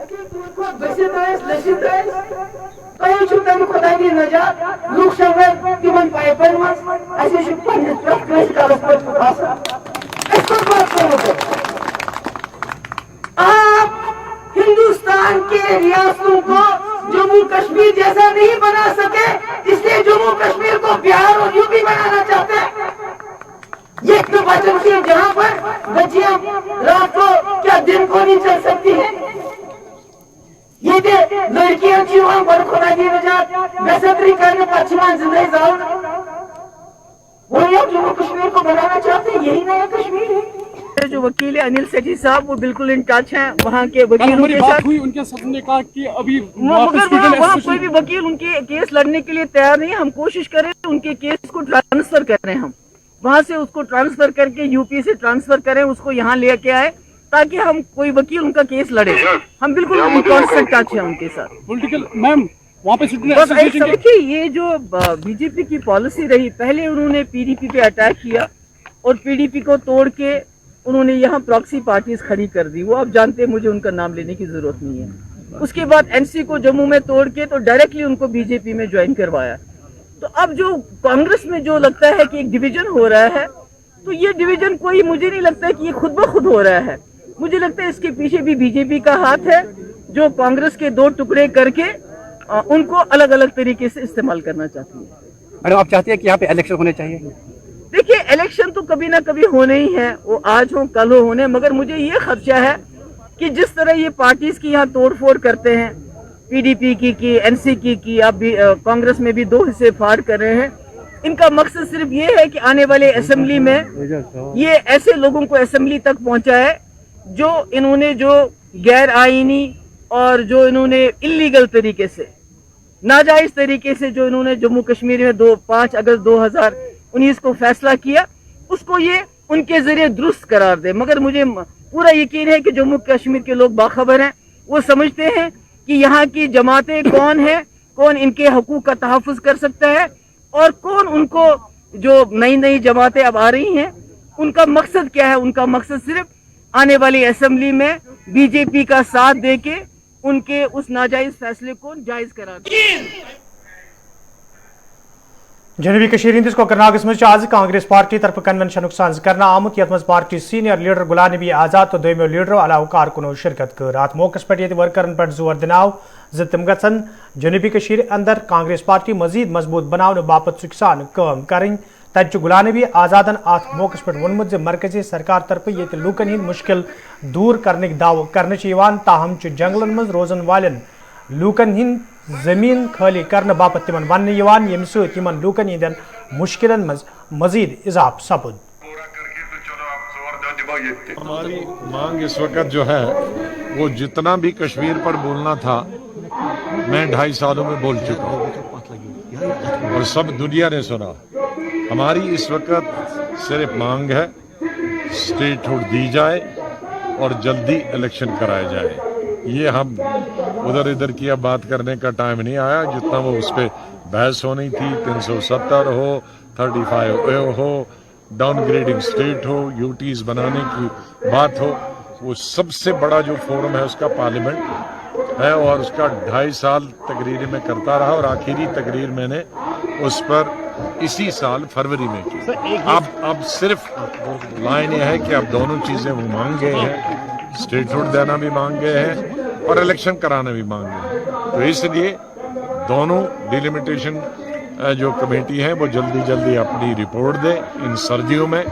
آپ ہندوستان کے ریاستوں کو جموں کشمیر جیسا نہیں بنا سکے، اس لیے جموں کشمیر کو بہار اور یوپی بنانا چاہتے ہیں۔ یہ تو بچوں کی جہاں پر بچیاں رات کو کیا دن کو نہیں چل سکتی ہیں، یہ لڑکیاں کی وہاں پر خدا کی نجات بسری کرنے پچھمان زندگی زاؤ، وہی آپ جموں کشمیر کو بنانا چاہتے ہیں، یہی نیا کشمیر ہے۔ جو وکیل انل سیٹھی صاحب وہ بالکل ان ٹچ ہیں وہاں کے وکیلوں کے ساتھ، ان کے ساتھ نے کہا کہ ابھی مگر وہاں کوئی بھی وکیل ان کے کیس لڑنے کے لیے تیار نہیں ہے۔ ہم کوشش کریں ان کے کیس کو ٹرانسفر کریں، ہم وہاں سے اس کو ٹرانسفر کر کے یو پی سے ٹرانسفر کریں، اس کو یہاں لے کے آئے تاکہ ہم کوئی وکیل ان کا کیس لڑے۔ ہم بالکل کانسٹنٹ ٹچ ہیں ان کے ساتھ۔ پولیٹیکل میم وہاں پہ بس ایک دیکھیے یہ جو بی جے پی کی پالیسی رہی، پہلے انہوں نے پی ڈی پی پہ اٹیک کیا اور پی ڈی پی کو توڑ کے انہوں نے یہاں پراکسی پارٹیز کھڑی کر دی، وہ آپ جانتے ہیں، مجھے ان کا نام لینے کی ضرورت نہیں ہے۔ اس کے بعد این سی کو جموں میں توڑ کے تو ڈائریکٹلی ان کو بی جے پی میں جوائن کروایا۔ تو اب جو کانگریس میں جو لگتا ہے کہ ایک ڈویژن ہو رہا ہے، تو یہ ڈویژن کوئی مجھے نہیں لگتا ہے کہ یہ خود بخود ہو رہا ہے، مجھے لگتا ہے اس کے پیچھے بھی بی جے پی کا ہاتھ ہے، جو کانگریس کے دو ٹکڑے کر کے ان کو الگ الگ طریقے سے استعمال کرنا چاہتی ہے۔ میڈم آپ چاہتے ہیں کہ یہاں پہ الیکشن ہونے چاہیے؟ دیکھیے الیکشن تو کبھی نہ کبھی ہونے ہی ہیں، وہ آج ہوں کل ہو ہونے، مگر مجھے یہ خدشہ ہے کہ جس طرح یہ پارٹیز کی یہاں توڑ پھوڑ کرتے ہیں، پی ڈی پی کی این سی کی، اب بھی کانگریس میں بھی دو حصے پھاڑ کر رہے ہیں، ان کا مقصد صرف یہ ہے کہ آنے والے اسمبلی میں یہ ایسے لوگوں کو اسمبلی تک پہنچائے جو انہوں نے جو غیر آئینی اور جو انہوں نے انلیگل طریقے سے، ناجائز طریقے سے جو انہوں نے جموں کشمیر میں 5 اگست 2019 کو فیصلہ کیا، اس کو یہ ان کے ذریعے درست قرار دے۔ مگر مجھے پورا یقین ہے کہ جموں کشمیر کے لوگ باخبر ہیں، وہ سمجھتے ہیں کہ یہاں کی جماعتیں کون ہیں، کون ان کے حقوق کا تحفظ کر سکتا ہے، اور کون ان کو جو نئی جماعتیں اب آ رہی ہیں ان کا مقصد کیا ہے۔ ان کا مقصد صرف آنے والی اسمبلی میں بی جے پی کا ساتھ دے کے ان کے اس ناجائز فیصلے کو جائز قرار دے۔ جنوبی کشمیر ہندس کوکرناگس مز آز کانگریس پارٹی طرف کنونشن ساز کرنا آمت، یت مز پارٹی سینئر لیڈر غلام نبی آزاد تو دویمو لیڈرو علاوہ کارکنو شرکت کر۔ ات موقع پہ یہ ورکرن پہ زور دنو تم گھن جنوبی کشمیر اندر کانگریس پارٹی مزید مضبوط بنانے باپت سک سان کام کریں۔ تت غلام نبی آزادن ات موقع پہ وونمت مرکزی سرکار طرف یہ لوکن ہند مشکل دور کرنے دعو کرنے تاہم جنگلن مز روزن والن لوکن ہند زمین خالی کرنے باپت تمن ون یم سن لوکن ہندین مشکلن مز مزید اضافہ سپد۔ ہماری مانگ اس وقت جو ہے وہ جتنا بھی کشمیر پر بولنا تھا میں 2.5 سالوں میں بول چکا ہوں اور سب دنیا نے سنا۔ ہماری اس وقت صرف مانگ ہے اسٹیٹ ہوڈ دی جائے اور جلدی الیکشن کرائے جائے۔ یہ ہم ادھر ادھر کی اب بات کرنے کا ٹائم نہیں آیا، جتنا وہ اس پہ بحث ہونی تھی 370 ہو 35A ہو ڈاؤن گریڈنگ اسٹیٹ ہو یوٹیز بنانے کی بات ہو، وہ سب سے بڑا جو فورم ہے اس کا پارلیمنٹ ہے اور اس کا 2.5 سال تقریر میں کرتا رہا اور آخری تقریر میں نے اس پر اسی سال فروری میں کی۔ اب صرف لائن یہ ہے کہ اب دونوں چیزیں وہ مانگ گئے ہیں، اسٹیٹ ہوڈ دینا بھی مانگ گئے ہیں اور الیکشن کرانا بھی مانگ گئے ہیں، تو اس لیے دونوں ڈیلیمیٹیشن جو کمیٹی ہے وہ جلدی اپنی رپورٹ دے ان سردیوں میں،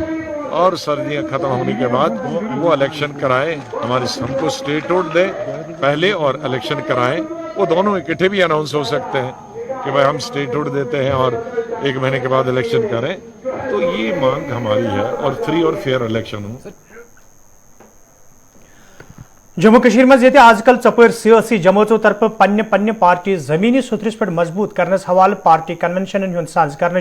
اور سردیاں ختم ہونے کے بعد وہ الیکشن کرائے، ہم کو اسٹیٹ ہوڈ دے پہلے اور الیکشن کرائے۔ وہ دونوں اکٹھے بھی اناؤنس ہو سکتے ہیں کہ بھائی ہم اسٹیٹ ہوڈ دیتے ہیں اور 1 مہینے کے بعد الیکشن کریں، تو یہ مانگ ہماری ہے اور فری اور فیئر الیکشن ہو۔ جموں کشمیر مز یہ آج کل ژپر سیاسی جماعتوں طرف پنہ پارٹی زمینی سترس پہ مضبوط کرنس حوالہ پارٹی کنونشن ہند ساز کرنے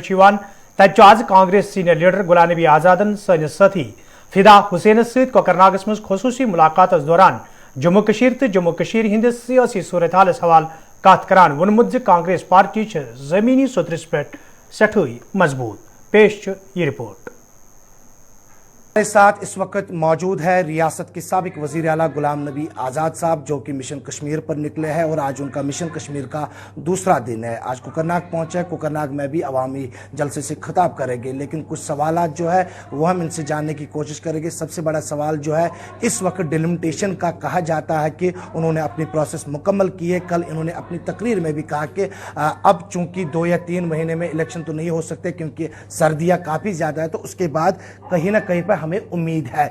تت آز کانگریس سینئر لیڈر غلام نبی آزادن سنس ساتھی فدا حسینس ست کوکرناگس مز خصوصی ملاقات دوران جموں کشمیر تو جموں کشمیر ہندس سیاسی صورتحالس حوالہ کت کران وونمت کانگریس پارٹی زمینی سترس پہ سٹھائی مضبوط۔ پیش یہ رپورٹ۔ ہمارے ساتھ اس وقت موجود ہے ریاست کے سابق وزیر اعلیٰ غلام نبی آزاد صاحب، جو کہ مشن کشمیر پر نکلے ہیں اور آج ان کا مشن کشمیر کا دوسرا دن ہے۔ آج کوکرناگ پہنچے، کوکرناگ میں بھی عوامی جلسے سے خطاب کریں گے، لیکن کچھ سوالات جو ہے وہ ہم ان سے جاننے کی کوشش کریں گے۔ سب سے بڑا سوال جو ہے اس وقت ڈیلیمیٹیشن کا، کہا جاتا ہے کہ انہوں نے اپنی پروسیس مکمل کی ہے۔ کل انہوں نے اپنی تقریر میں بھی کہا کہ اب چونکہ 2 یا 3 مہینے میں الیکشن تو نہیں ہو سکتے کیونکہ سردیاں کافی زیادہ ہے، تو اس کے بعد کہیں نہ کہیں پر ہمیں امید ہے۔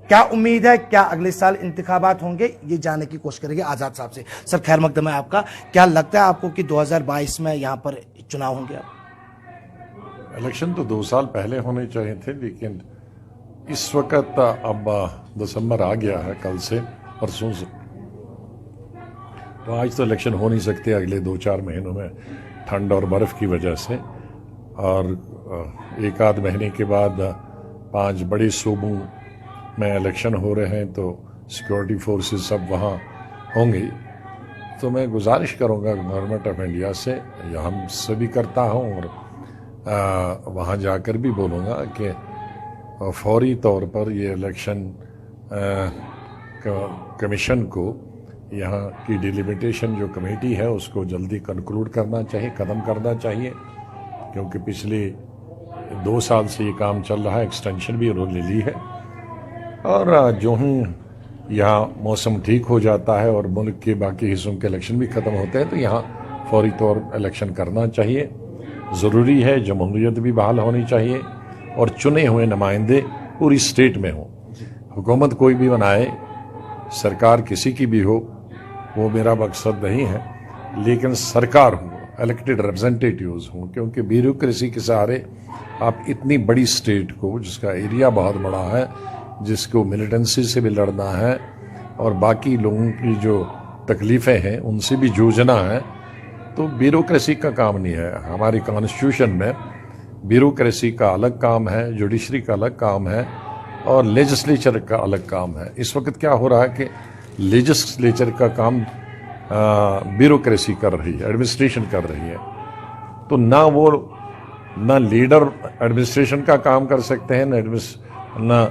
کیا امید ہے؟ کیا اگلے سال انتخابات ہوں گے؟ یہ جاننے کی کوشش کریں گے آزاد صاحب سے۔ سر خیر مقدم ہے آپ کا، کیا لگتا ہے آپ کو کہ 2022 میں یہاں پر چناؤ ہوں گے؟ الیکشن تو 2 سال پہلے ہونے چاہیے تھے، لیکن اس وقت اب دسمبر آ گیا ہے، کل سے پرسوں سے، تو آج تو الیکشن ہو نہیں سکتے اگلے 2-4 مہینوں میں ٹھنڈ اور برف کی وجہ سے، اور 1 مہینے کے بعد 5 بڑے صوبوں میں الیکشن ہو رہے ہیں، تو سیکورٹی فورسز سب وہاں ہوں گی۔ تو میں گزارش کروں گا گورنمنٹ آف انڈیا سے، یا ہم سے بھی کرتا ہوں اور وہاں جا کر بھی بولوں گا کہ فوری طور پر یہ الیکشن کمیشن کو، یہاں کی ڈیلیمیٹیشن جو کمیٹی ہے اس کو جلدی کنکلوڈ کرنا چاہیے، ختم کرنا چاہیے، کیونکہ پچھلے 2 سال سے یہ کام چل رہا ہے، ایکسٹینشن بھی انہوں نے لی ہے، اور جو ہوں یہاں موسم ٹھیک ہو جاتا ہے اور ملک کے باقی حصوں کے الیکشن بھی ختم ہوتے ہیں، تو یہاں فوری طور الیکشن کرنا چاہیے۔ ضروری ہے، جمہوریت بھی بحال ہونی چاہیے، اور چنے ہوئے نمائندے پوری اسٹیٹ میں ہوں۔ حکومت کوئی بھی بنائے، سرکار کسی کی بھی ہو، وہ میرا مقصد نہیں ہے، لیکن سرکار ہو، الیکٹڈ ریپرزنٹیٹیوز ہوں، کیونکہ بیوروکریسی کے سہارے آپ اتنی بڑی اسٹیٹ کو، جس کا ایریا بہت بڑا ہے، جس کو ملیٹنسی سے بھی لڑنا ہے اور باقی لوگوں کی جو تکلیفیں ہیں ان سے بھی جوجھنا ہے، تو بیوروکریسی کا کام نہیں ہے۔ ہماری کانسٹیٹیوشن میں بیوروکریسی کا الگ کام ہے، جوڈیشری کا الگ کام ہے، اور لیجسلیچر کا الگ کام ہے۔ اس وقت کیا ہو رہا ہے کہ لیجسلیچر کا کام بیوروکریسی کر رہی ہے، ایڈمنسٹریشن کر رہی ہے، تو نہ لیڈر ایڈمنسٹریشن کا کام کر سکتے ہیں، نہ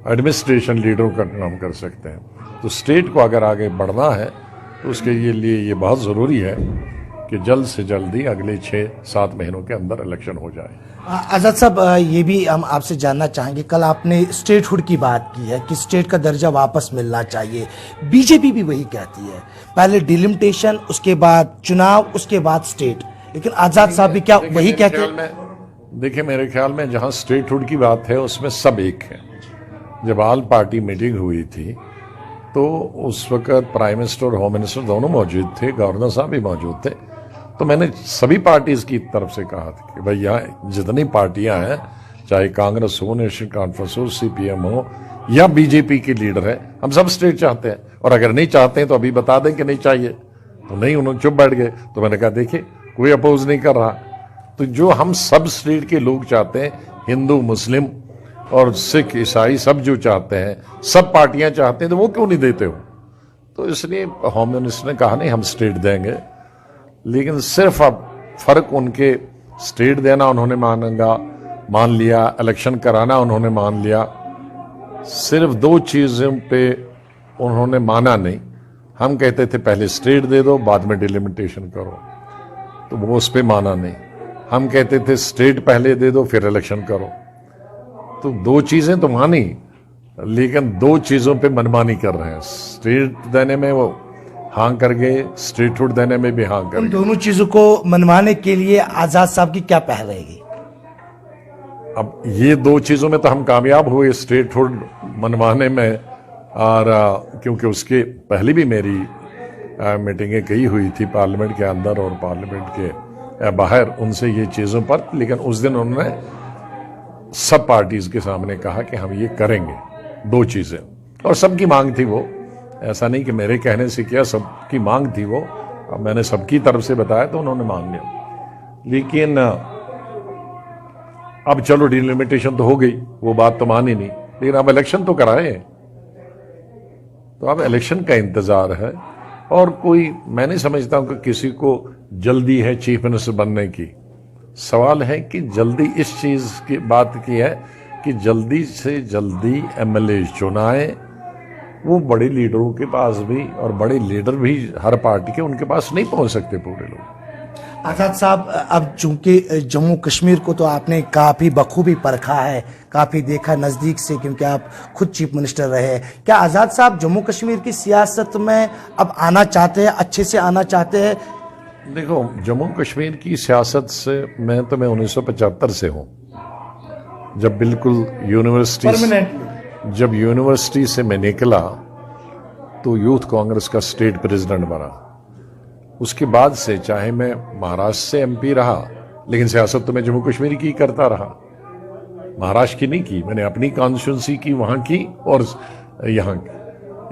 ایڈمنسٹریشن لیڈروں کا کام کر سکتے ہیں۔ تو اسٹیٹ کو اگر آگے بڑھنا ہے تو اس کے لیے یہ بہت ضروری ہے کہ جلد سے جلدی اگلے 6-7 مہینوں کے اندر الیکشن ہو جائے۔ آزاد صاحب، یہ بھی ہم آپ سے جاننا چاہیں گے، کل آپ نے اسٹیٹ ہوڈ کی بات کی ہے کہ اسٹیٹ کا درجہ واپس ملنا چاہیے، بی جے پی بھی وہی کہتی ہے، پہلے ڈیلیمیٹیشن، اس کے بعد چناؤ، اس کے بعد اسٹیٹ، لیکن آزاد صاحب بھی کیا وہی کہتے ہیں؟ دیکھیں، میرے خیال میں جہاں اسٹیٹ ہوڈ کی بات ہے اس میں سب ایک ہیں۔ جب آل پارٹی میٹنگ ہوئی تھی تو اس وقت پرائم منسٹر اور ہوم منسٹر دونوں موجود تھے، گورنر صاحب بھی موجود تھے، تو میں نے سبھی پارٹیز کی طرف سے کہا تھا کہ بھائی یہاں جتنی پارٹیاں ہیں، چاہے کانگریس ہو، نیشنل کانفرنس ہو، سی پی ایم ہو، یا بی جے پی کے لیڈر ہے، ہم سب اسٹیٹ چاہتے ہیں، اور اگر نہیں چاہتے ہیں تو ابھی بتا دیں کہ نہیں چاہیے، تو نہیں، انہوں نے چپ بیٹھ گئے۔ تو میں نے کہا دیکھیں کوئی اپوز نہیں کر رہا، تو جو ہم سب اسٹیٹ کے لوگ چاہتے ہیں، ہندو، مسلم اور سکھ، عیسائی، سب جو چاہتے ہیں، سب پارٹیاں چاہتے ہیں، تو وہ کیوں نہیں دیتے ہو؟ تو اس لیے ہوم منسٹر نے کہا نہیں ہم اسٹیٹ دیں گے، لیکن صرف اب فرق ان کے اسٹیٹ دینا انہوں نے مان لیا، الیکشن کرانا انہوں نے مان لیا، صرف 2 چیزوں پہ انہوں نے مانا نہیں۔ ہم کہتے تھے پہلے اسٹیٹ دے دو، بعد میں ڈیلیمیٹیشن کرو، تو وہ اس پہ مانا نہیں۔ ہم کہتے تھے اسٹیٹ پہلے دے دو پھر الیکشن کرو، تو 2 چیزیں تو مانی، لیکن 2 چیزوں پہ منمانی کر رہے ہیں۔ اسٹیٹ دینے میں وہ ہاں کر گئے، اسٹیٹ ہوڈ دینے میں بھی ہاں کر گئے۔ ان دونوں چیزوں کو منوانے کے لیے آزاد صاحب کی کیا پہل رہے گی؟ اب یہ 2 چیزوں میں تو ہم کامیاب ہوئے، اسٹیٹ ہوڈ منوانے میں، اور کیونکہ اس کے پہلے بھی میری میٹنگیں کئی ہوئی تھی پارلیمنٹ کے اندر اور پارلیمنٹ کے باہر ان سے یہ چیزوں پر، لیکن اس دن انہوں نے سب پارٹیز کے سامنے کہا کہ ہم یہ کریں گے 2 چیزیں، اور سب کی مانگ تھی وہ، ایسا نہیں کہ میرے کہنے سے کیا، سب کی مانگ تھی وہ، اب میں نے سب کی طرف سے بتایا تو انہوں نے مان لیا۔ لیکن اب چلو ڈیلیمیٹیشن تو ہو گئی، وہ بات تو مانی نہیں، لیکن اب الیکشن تو کرائے، تو اب الیکشن کا انتظار ہے، اور کوئی میں نہیں سمجھتا ہوں کہ کسی کو جلدی ہے چیف منسٹر بننے کی۔ سوال ہے کہ جلدی اس چیز کی بات کی ہے کہ جلدی سے جلدی MLA چنائیں. وہ بڑے لیڈروں کے پاس بھی اور بڑے لیڈر بھی ہر پارٹی کے ان کے پاس نہیں پہنچ سکتے پورے لوگ. آزاد صاحب اب چونکہ جموں کشمیر کو تو آپ نے کافی بخوبی پرکھا ہے, کافی دیکھا نزدیک سے, کیونکہ آپ خود چیف منسٹر رہے. کیا آزاد صاحب جموں کشمیر کی سیاست میں اب آنا چاہتے ہیں, اچھے سے آنا چاہتے ہیں؟ دیکھو, جموں کشمیر کی سیاست سے میں 1975 سے ہوں, جب بالکل جب یونیورسٹی سے میں نکلا تو یوتھ کانگریس کا اسٹیٹ پریزیڈنٹ بنا. اس کے بعد سے چاہے میں مہاراشٹر سے MP رہا, لیکن سیاست تو میں جموں کشمیر کی کرتا رہا. مہاراشٹر کی نہیں کی, میں نے اپنی کانسٹیٹوئنسی کی وہاں کی, اور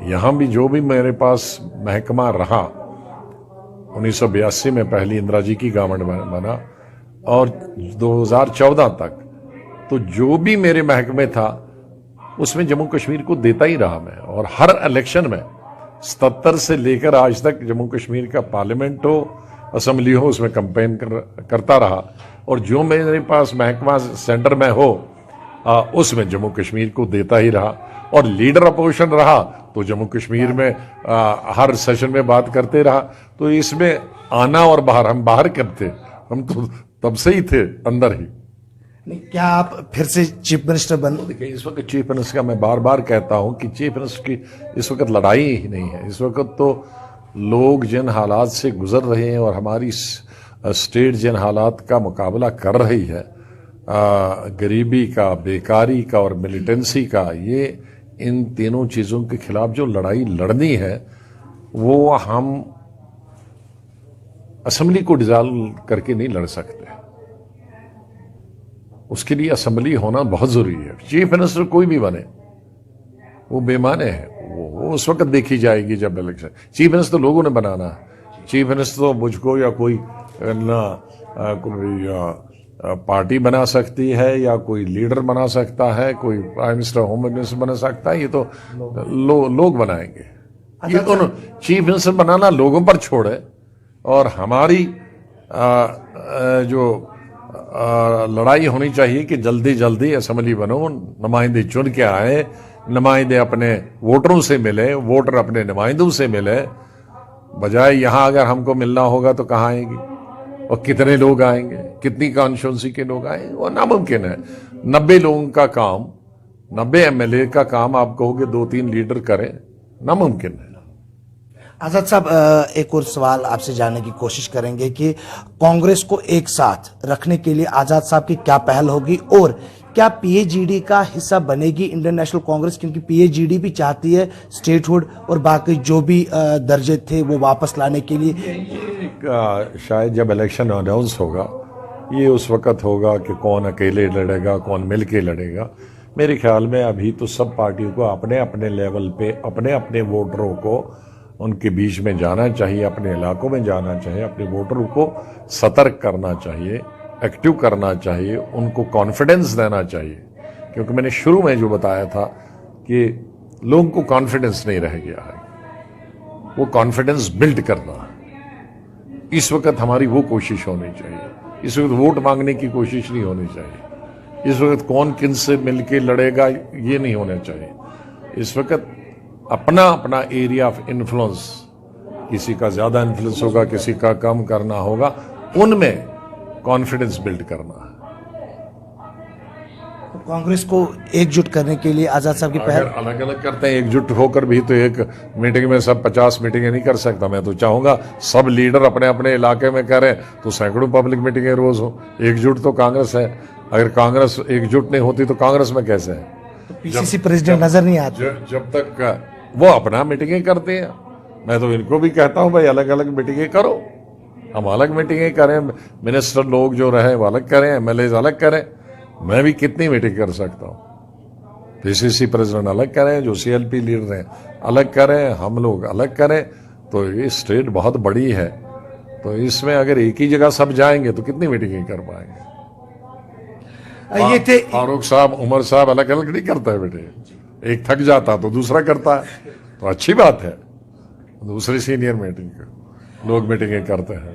یہاں بھی جو بھی میرے پاس محکمہ رہا. 1982 میں پہلی اندرا جی کی گورنمنٹ بنا اور 2014 تک تو جو بھی میرے محکمے تھا اس میں جموں کشمیر کو دیتا ہی رہا میں. اور ہر الیکشن میں 77 سے لے کر آج تک جموں کشمیر کا پارلیمنٹ ہو, اسمبلی ہو, اس میں کمپین کرتا رہا. اور جو میرے پاس محکمہ سینٹر میں ہو اس میں جموں کشمیر کو دیتا ہی رہا. اور لیڈر اپوزیشن رہا تو جموں کشمیر میں ہر سیشن میں بات کرتے رہا. تو اس میں آنا اور باہر, ہم باہر کب تھے, ہم تو تب سے ہی تھے اندر ہی. کیا آپ پھر سے چیف منسٹر بن؟ دیکھیں, اس وقت چیف منسٹر کا میں بار بار کہتا ہوں کہ چیف منسٹر کی اس وقت لڑائی ہی نہیں ہے. اس وقت تو لوگ جن حالات سے گزر رہے ہیں اور ہماری اسٹیٹ جن حالات کا مقابلہ کر رہی ہے, غریبی کا, بیکاری کا اور ملیٹنسی کا, یہ ان تینوں چیزوں کے خلاف جو لڑائی لڑنی ہے وہ ہم اسمبلی کو ڈیزالو کر کے نہیں لڑ سکتے. اس کے لیے اسمبلی ہونا بہت ضروری ہے. چیف منسٹر کوئی بھی بنے وہ بے معنی ہے, وہ اس وقت دیکھی جائے گی جب الیکشن. چیف منسٹر لوگوں نے بنانا ہے. چیف منسٹر تو مجھ کو یا کوئی پارٹی بنا سکتی ہے یا کوئی لیڈر بنا سکتا ہے, کوئی پرائم منسٹر, ہوم منسٹر بنا سکتا ہے. یہ تو لوگ بنائیں گے. یہ چیف منسٹر بنانا لوگوں پر چھوڑے, اور ہماری جو لڑائی ہونی چاہیے کہ جلدی جلدی اسمبلی بنو, نمائندے چن کے آئے, نمائندے اپنے ووٹروں سے ملے, ووٹر اپنے نمائندوں سے ملے. بجائے یہاں اگر ہم کو ملنا ہوگا تو کہاں آئیں گے, اور کتنے لوگ آئیں گے, کتنی کانسٹیٹوئنسی کے لوگ آئیں گے, وہ ناممکن ہے. 90 لوگوں کا کام, 90 MLA کا کام آپ کہو گے 2-3 لیڈر کریں, ناممکن ہے. آزاد صاحب ایک اور سوال آپ سے جاننے کی کوشش کریں گے کہ کانگریس کو ایک ساتھ رکھنے کے لیے آزاد صاحب کی کیا پہل ہوگی, اور کیا PAGD کا حصہ بنے گی انڈین نیشنل کانگریس, کیونکہ PAGD بھی چاہتی ہے اسٹیٹ ہوڈ اور باقی جو بھی درجے تھے وہ واپس لانے کے لیے. شاید جب الیکشن اناؤنس ہوگا یہ اس وقت ہوگا کہ کون اکیلے لڑے گا, کون مل کے لڑے گا. میرے خیال میں ابھی تو سب پارٹیوں کو اپنے اپنے لیول پہ اپنے اپنے ووٹروں کو ان کے بیچ میں جانا چاہیے, اپنے علاقوں میں جانا چاہیے, اپنے ووٹروں کو سترک کرنا چاہیے, ایکٹیو کرنا چاہیے, ان کو کانفیڈنس دینا چاہیے. کیونکہ میں نے شروع میں جو بتایا تھا کہ لوگوں کو کانفیڈنس نہیں رہ گیا ہے, وہ کانفیڈنس بلڈ کرنا اس وقت ہماری وہ کوشش ہونی چاہیے. اس وقت ووٹ مانگنے کی کوشش نہیں ہونی چاہیے. اس وقت کون کن سے مل کے لڑے گا یہ نہیں ہونا چاہیے. اس وقت اپنا اپنا ایریا آف انفلوئنس, کسی کا زیادہ انفلوئنس ہوگا, کسی کا کم کرنا ہوگا, ان میں کانفیڈنس بلڈ کرنا ہے. کانگریس کو ایک جٹ کرنے کے لیے آزاد صاحب کی پہل الگ الگ کرتے ہیں, ایک جٹ ہو کر بھی تو ایک میٹنگ میں سب 50 میٹنگیں نہیں کر سکتا. میں تو چاہوں گا سب لیڈر اپنے اپنے علاقے میں کریں تو سینکڑوں پبلک میٹنگیں روز ہوں. ایک جٹ تو کانگریس ہے, اگر کانگریس ایک جٹ نہیں ہوتی تو کانگریس میں کیسے ہے؟ PCC پریزیڈنٹ نظر نہیں آتے. جب تک وہ اپنا میٹنگیں کرتے ہیں, میں تو ان کو بھی کہتا ہوں بھائی الگ الگ میٹنگیں کرو, ہم الگ میٹنگیں کریں, منسٹر لوگ جو رہیں وہ الگ کریں, MLAs الگ کریں. میں بھی کتنی میٹنگ کر سکتا ہوں. PCC پریزیڈنٹ الگ کریں, جو CLP لیڈر ہیں الگ کریں, ہم لوگ الگ کریں. تو یہ اسٹیٹ بہت بڑی ہے, تو اس میں اگر ایک ہی جگہ سب جائیں گے تو کتنی میٹنگیں کر پائیں گے. یہ تھے فاروق صاحب, عمر صاحب الگ الگ نہیں کرتا ہے بیٹے, ایک تھک جاتا تو دوسرا کرتا ہے, تو اچھی بات ہے. دوسری سینئر میٹنگ لوگ میٹنگیں کرتے ہیں.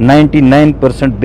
99%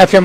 FM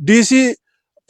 DC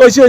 2